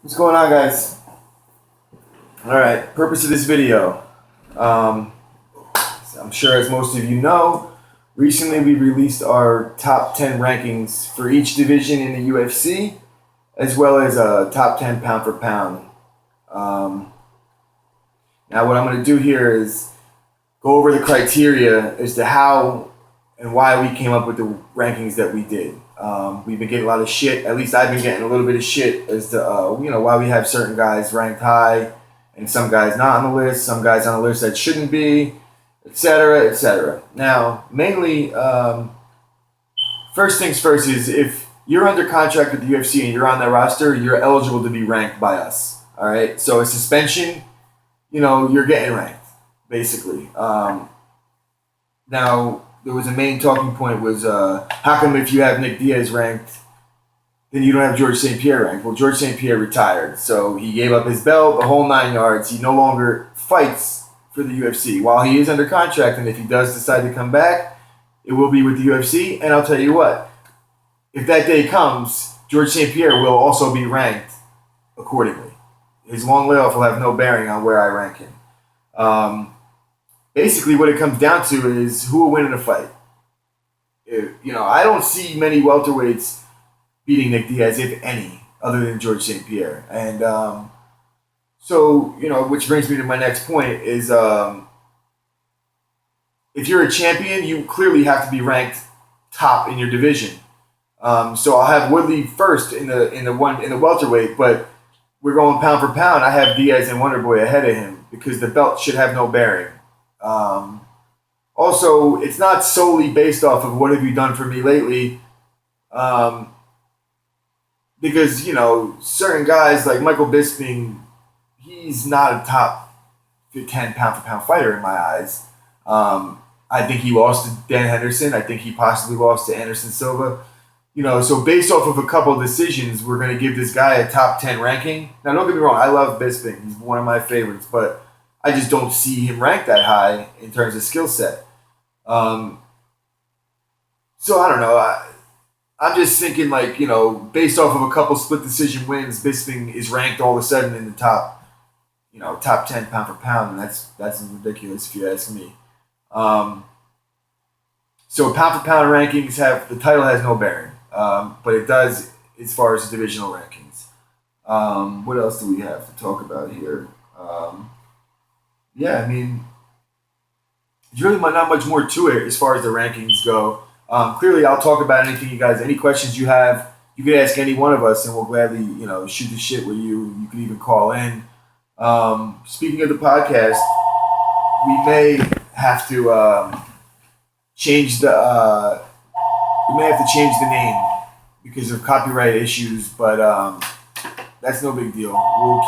What's going on, guys? Alright, purpose of this video. I'm sure as most of you know, recently we released our top 10 rankings for each division in the UFC, as well as a top 10 pound for pound. Now what I'm going to do here is go over the criteria as to how and why we came up with the rankings that we did. We've been getting a lot of shit. At least I've been getting a little bit of shit as to why we have certain guys ranked high and some guys not on the list, some guys on the list that shouldn't be, etc., etc. Now, mainly, first things first is if you're under contract with the UFC and you're on that roster, you're eligible to be ranked by us. All right. So a suspension, you're getting ranked basically. Now, there was a main talking point was how come if you have Nick Diaz ranked, then you don't have George St. Pierre ranked? Well, George St. Pierre retired, so he gave up his belt, the whole 9 yards. He no longer fights for the UFC while he is under contract, and if he does decide to come back, it will be with the UFC. And I'll tell you what, if that day comes, George St. Pierre will also be ranked accordingly. His long layoff will have no bearing on where I rank him. Basically, what it comes down to is who will win in a fight. I don't see many welterweights beating Nick Diaz, if any, other than George St. Pierre. And which brings me to my next point is if you're a champion, you clearly have to be ranked top in your division. So I'll have Woodley first in the welterweight, but we're going pound for pound. I have Diaz and Wonderboy ahead of him because the belt should have no bearing. Also, it's not solely based off of what have you done for me lately, because certain guys like Michael Bisping, he's not a top 10 pound for pound fighter in my eyes. I think he lost to Dan Henderson. I think he possibly lost to Anderson Silva. So based off of a couple of decisions, we're going to give this guy a top 10 ranking. Now, don't get me wrong, I love Bisping. He's one of my favorites, but I just don't see him ranked that high in terms of skill set. So I don't know. I'm just thinking based off of a couple split decision wins, Bisping is ranked all of a sudden in the top 10 pound for pound, and that's ridiculous if you ask me. So pound for pound rankings the title has no bearing, but it does as far as the divisional rankings. What else do we have to talk about here? Yeah, I mean, there's really not much more to it as far as the rankings go. Clearly, I'll talk about anything you guys, any questions you have, you can ask any one of us, and we'll gladly, shoot the shit with you. You can even call in. Speaking of the podcast, we may have to change the name because of copyright issues, but that's no big deal. We'll keep